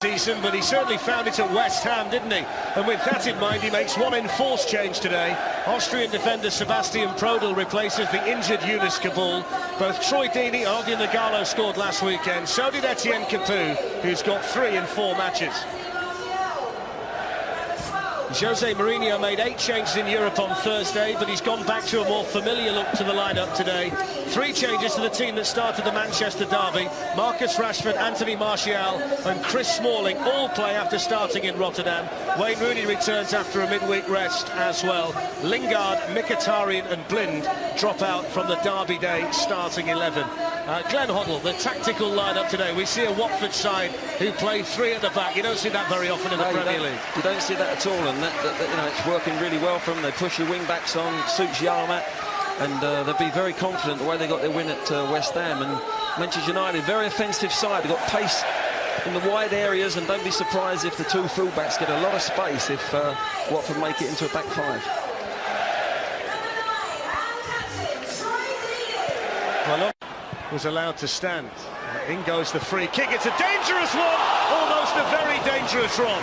Decent, but he certainly found it at West Ham, didn't he? And with that in mind, he makes one enforced change today. Austrian defender Sebastian Prodl replaces the injured Yunus Kabul. Both Troy Deeney and Odion Ighalo scored last weekend. So did Etienne Capoue, who's got 3 in 4 matches. Jose Mourinho made 8 changes in Europe on Thursday, but he's gone back to a more familiar look to the lineup today. 3 changes to the team that started the Manchester derby. Marcus Rashford, Anthony Martial and Chris Smalling all play after starting in Rotterdam. Wayne Rooney returns after a midweek rest as well. Lingard, Mkhitaryan and Blind drop out from the derby day starting 11. Glenn Hoddle, the tactical lineup today. We see a Watford side who play 3 at the back. You don't see that very often in the Premier League. You don't see that at all, and that, you know, it's working really well for them. They push the wing backs on, suits Yarmat, and they'll be very confident the way they got their win at West Ham. And Manchester United, very offensive side. They've got pace in the wide areas, and don't be surprised if the 2 fullbacks get a lot of space if Watford make it into a back 5. Well, was allowed to stand. In goes the free kick. It's a dangerous one, almost a very dangerous one.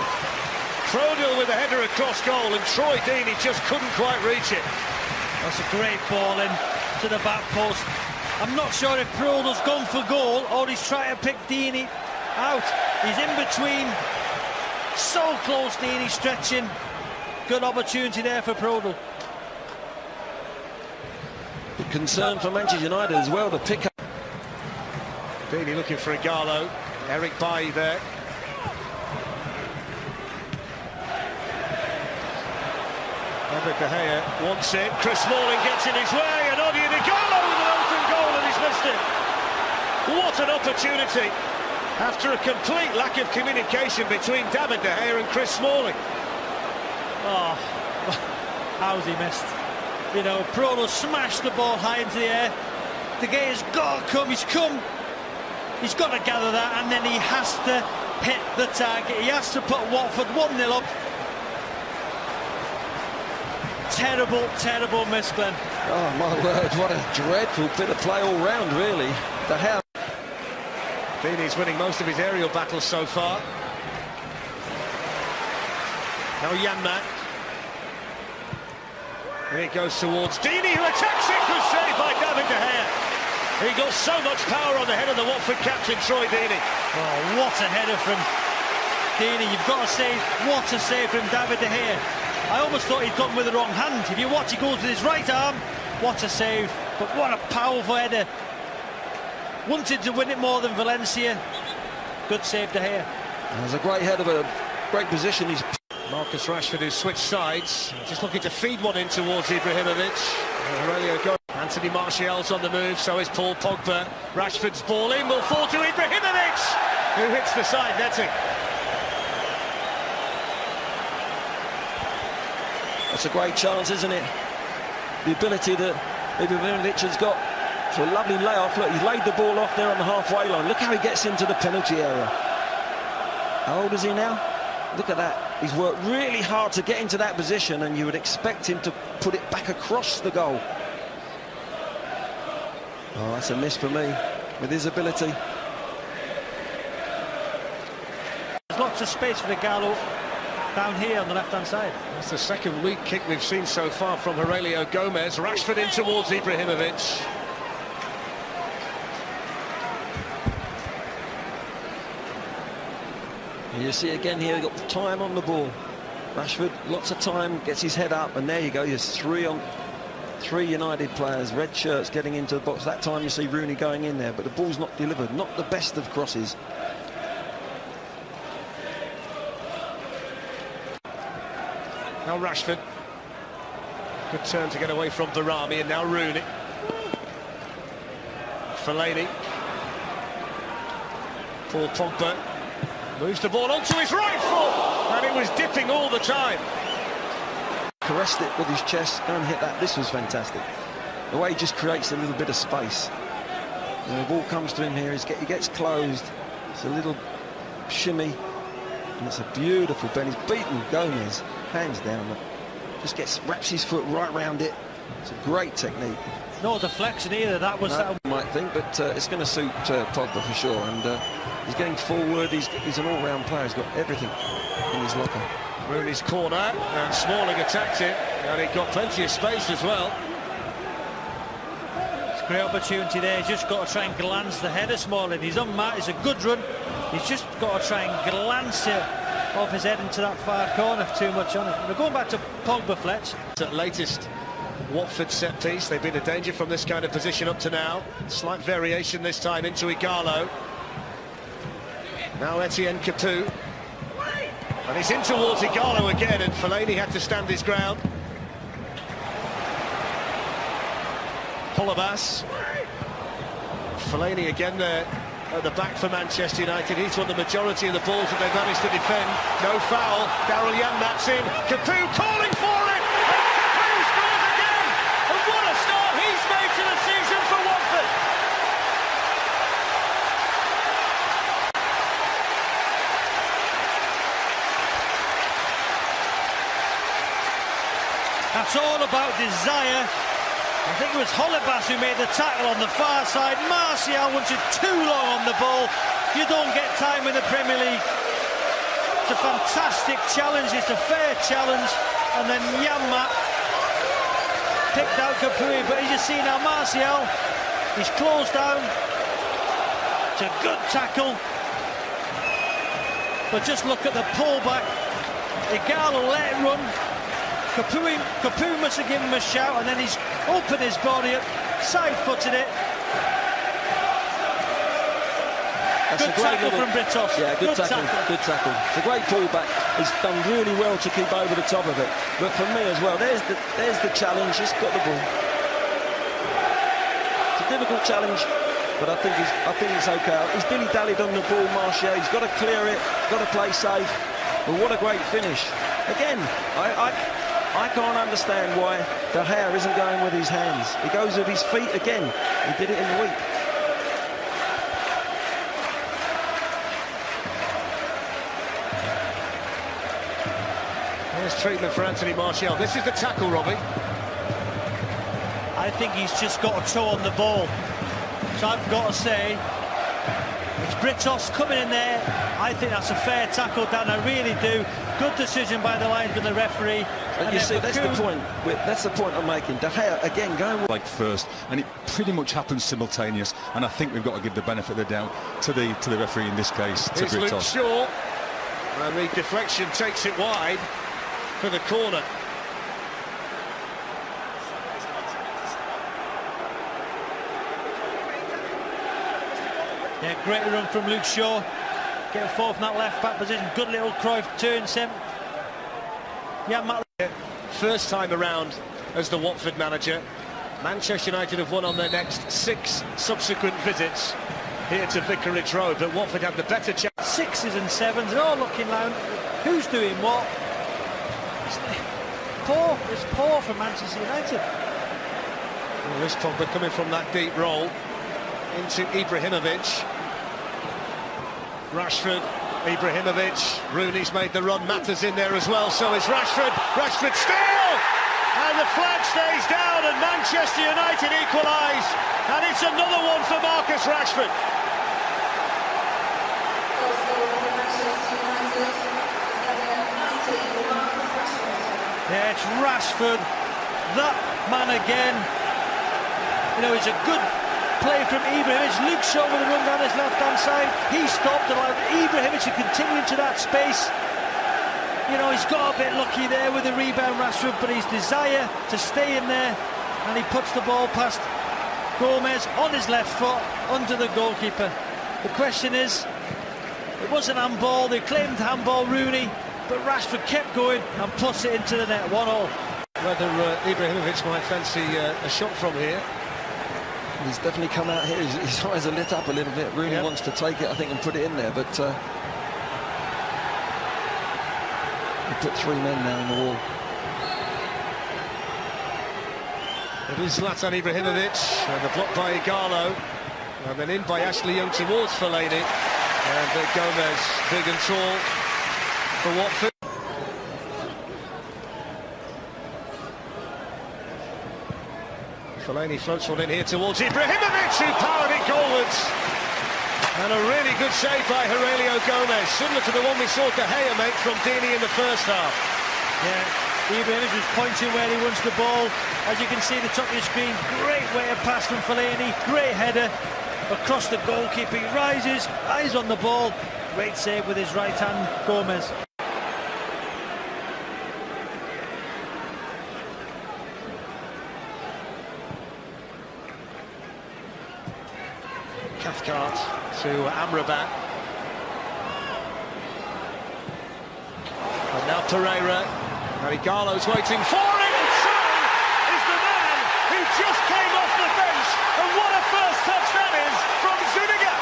Prodl with a header across goal, and Troy Deeney just couldn't quite reach it. That's a great ball in to the back post. I'm not sure if Prodl's gone for goal or he's trying to pick Deeney out. He's in between. So close, Deeney stretching. Good opportunity there for Prodl. The concern for Manchester United as well, the pick up. Deeney looking for Ighalo. Eric Bailly there. David De Gea wants it. Chris Smalling gets in his way, and Odion Ighalo with an open goal, and he's missed it. What an opportunity after a complete lack of communication between David De Gea and Chris Smalling. Oh, how's he missed? You know, Prodl smashed the ball high into the air. De Gea's got to come. He's got to gather that, and then he has to hit the target. He has to put Watford 1-0 up. Terrible, terrible miss, Glenn. Oh my word, what a dreadful bit of play all round, really. The hell. Deeney's winning most of his aerial battles so far. Now Janmaat. And it goes towards Deeney, who attacks it. Good save by David De Gea. He got so much power on the head of the Watford captain, Troy Deeney. Oh, what a header from Deeney. You've got to say, what a save from David De Gea. I almost thought he'd gotten with the wrong hand. If you watch, he goes with his right arm. What a save. But what a powerful header. Wanted to win it more than Valencia. Good save, De Gea. It was a great header, but a great position. He's Marcus Rashford, who switched sides, just looking to feed one in towards Ibrahimovic. Anthony Martial's on the move, so is Paul Pogba. Rashford's ball in, will fall to Ibrahimovic, who hits the side netting. That's a great chance, isn't it? The ability that Ibrahimovic has got. It's a lovely layoff. Look, he's laid the ball off there on the halfway line. Look how he gets into the penalty area. How old is he now? Look at that. He's worked really hard to get into that position, and you would expect him to put it back across the goal. Oh, that's a miss for me, with his ability. There's lots of space for the Ighalo down here on the left-hand side. That's the second weak kick we've seen so far from Aurelio Gomez. Rashford in towards Ibrahimovic. You see again here, got time on the ball. Rashford, lots of time, gets his head up, and there you go. There's 3 United players, red shirts, getting into the box. That time you see Rooney going in there, but the ball's not delivered. Not the best of crosses. Now Rashford. Good turn to get away from Barami, and now Rooney. Fellaini. Paul Pogba. Moves the ball onto his right foot, and it was dipping all the time. Caressed it with his chest, go and hit that. This was fantastic. The way he just creates a little bit of space. And the ball comes to him here, he gets closed. It's a little shimmy, and it's a beautiful bend. He's beaten Gomez, hands down. Just wraps his foot right round it, It's a great technique. No deflection either. That was that. You might think, but it's going to suit Pogba for sure. And he's getting forward. He's an all-round player. He's got everything in his locker. Rooney's corner, and Smalling attacked it, and he got plenty of space as well. It's a great opportunity there. He's just got to try and glance the header. Smalling. He's on Matt. It's a good run. He's just got to try and glance it off his head into that far corner. Too much on it. We're going back to Pogba, Fletch. At latest Watford set piece, they've been a danger from this kind of position up to now. Slight variation this time into Igalo. Now Etienne Capoue. And he's in towards Igalo again, and Fellaini had to stand his ground. Holebas. Fellaini again there at the back for Manchester United. He's won the majority of the balls that they've managed to defend. No foul. Daryl Janmaat's in. Capoue calling for it. And Capoue scores again. And what a start he's made to the season for Watford. That's all about desire. I think it was Holebas who made the tackle on the far side. Martial wants it too long on the ball. You don't get time in the Premier League. It's a fantastic challenge. It's a fair challenge. And then Janmaat picked out Capoue. But as you see now, Martial, he's closed down. It's a good tackle. But just look at the pullback. Igalo let it run. Capoue must have given him a shout, and then he's opened his body up, side-footed it. That's good tackle from Britos. Yeah, good tackle. Good tackle. It's a great pullback. He's done really well to keep over the top of it. But for me as well, there's the challenge. He's got the ball. It's a difficult challenge, but I think it's okay. He's dilly-dallied on the ball, Martial. He's got to clear it, got to play safe. But what a great finish. Again, I can't understand why De Gea isn't going with his hands. He goes with his feet again. He did it in the week. There's treatment for Anthony Martial. This is the tackle, Robbie. I think he's just got a toe on the ball. So I've got to say, it's Britos coming in there. I think that's a fair tackle, Dan. I really do. Good decision by the linesman, the referee. And you see, that's the point. That's the point I'm making. De Gea again going like first, and it pretty much happens simultaneous. And I think we've got to give the benefit of the doubt to the referee in this case, to Here's Luke Britos. Shaw, and the deflection takes it wide for the corner. Yeah, great run from Luke Shaw. Getting forward from that left-back position. Good little Cruyff turn, Sim. Yeah, Matt. First time around as the Watford manager. Manchester United have won on their next 6 subsequent visits here to Vicarage Road, but Watford have the better chance. 6s and 7s, they're all looking round. Who's doing what? It's poor for Manchester United. Well, this Pogba coming from that deep roll into Ibrahimovic. Rashford, Ibrahimovic, Rooney's made the run, Mata's in there as well, so is Rashford. Rashford still! And the flag stays down and Manchester United equalise. And it's another one for Marcus Rashford. Yeah, it's Rashford, that man again. You know, it's a good play from Ibrahimovic. Luke Shaw with a run down his left-hand side. He stopped, allowed Ibrahimovic to continue into that space. You know, he's got a bit lucky there with the rebound, Rashford, but his desire to stay in there, and he puts the ball past Gomez on his left foot under the goalkeeper. The question is, it was an handball. They claimed handball, Rooney, but Rashford kept going and puts it into the net. 1-0. Whether Ibrahimovic might fancy a shot from here. He's definitely come out here. His eyes are lit up a little bit. Rooney wants to take it, I think, and put it in there, but he put 3 men now on the wall. It is Zlatan Ibrahimovic, and the block by Igalo, and then in by Ashley Young towards Fellaini, and Gomez, big and tall for Watford. Fellaini floats one in here towards Ibrahimovic, who powered it goalwards. And a really good save by Aurelio Gomez, similar to the one we saw De Gea make from Dini in the first half. Yeah, Ibrahimovic was pointing where he wants the ball. As you can see at the top of your screen, great way of pass from Fellaini, great header across the goalkeeper. He rises, eyes on the ball, great save with his right hand, Gomez. Cathcart to Amrabat. And now Pereira. Marigallo's waiting for it, and so is the man who just came off the bench. And what a first touch that is from Zuniga.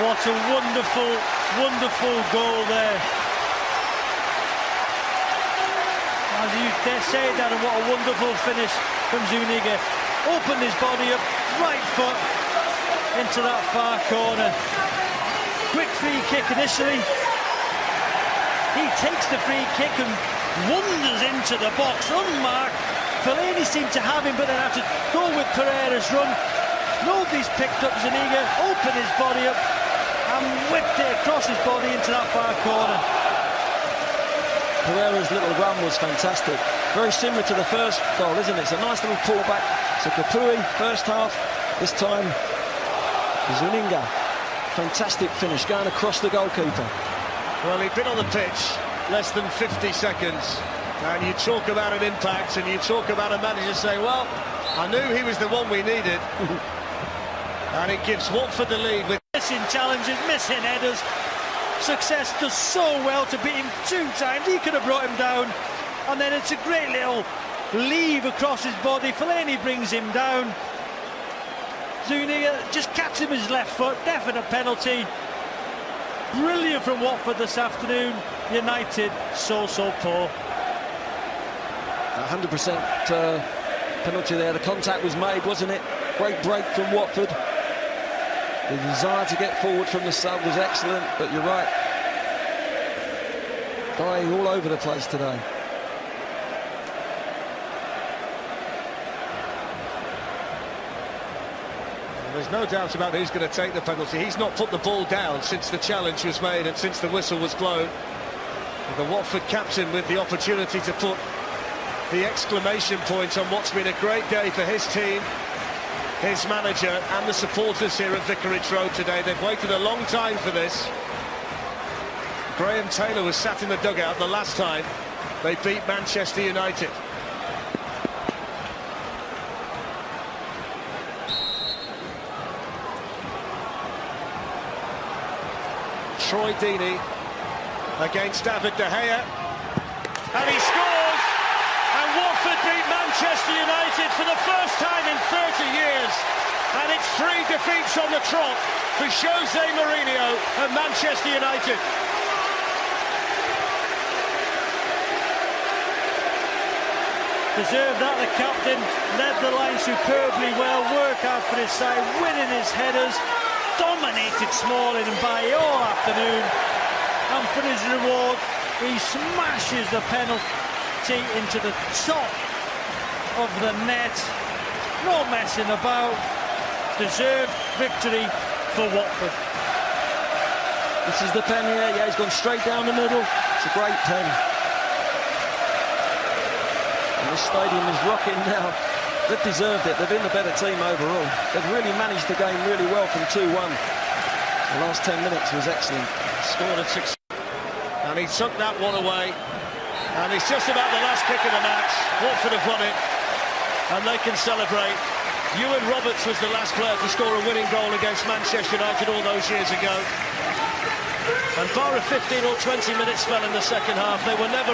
What a wonderful, wonderful goal there. As you dare say that, and what a wonderful finish from Zuniga. Opened his body up, right foot into that far corner. Quick free kick initially. He takes the free kick and wanders into the box unmarked. Fellaini seemed to have him, but then had to go with Pereira's run. Nobody's picked up Zuniga, opened his body up and whipped it across his body into that far corner. Pereira's little run was fantastic. Very similar to the first goal, isn't it? It's a nice little pullback. So Kapui, first half, this time Zuniga. Fantastic finish, going across the goalkeeper. Well, he'd been on the pitch less than 50 seconds. And you talk about an impact, and you talk about a manager saying, well, I knew he was the one we needed. And it gives Watford the lead with Missing challenges, missing headers. Success does so well to beat him 2 times. He could have brought him down, and then it's a great little leave across his body. Fellaini brings him down. Zuniga just catches him with his left foot. Definite penalty. Brilliant from Watford this afternoon. United so poor. 100% penalty there. The contact was made, wasn't it? Great break from Watford. The desire to get forward from the sub was excellent, but you're right. Dying all over the place today. There's no doubt about who's going to take the penalty. He's not put the ball down since the challenge was made and since the whistle was blown. And the Watford captain with the opportunity to put the exclamation point on what's been a great day for his team, his manager and the supporters here at Vicarage Road today. They've waited a long time for this. Graham Taylor was sat in the dugout the last time they beat Manchester United. Troy Deeney against David De Gea, and he scores, and Watford beat Manchester United for the first time in 30 years, and it's 3 defeats on the trot for Jose Mourinho and Manchester United. Deserved that, the captain led the line superbly well, worked hard for his side, winning his headers, dominated Smalling and Bailly all afternoon, and for his reward he smashes the penalty into the top of the net. No messing about, deserved victory for Watford. This is the pen here, yeah, he's gone straight down the middle. It's a great pen. And the stadium is rocking now. They've deserved it, they've been the better team overall. They've really managed the game really well from 2-1. The last 10 minutes was excellent. Scored at 6. And he took that one away. And it's just about the last kick of the match. Watford have won it. And they can celebrate. Ewan Roberts was the last player to score a winning goal against Manchester United all those years ago. And bar a 15 or 20 minute spell in the second half, they were never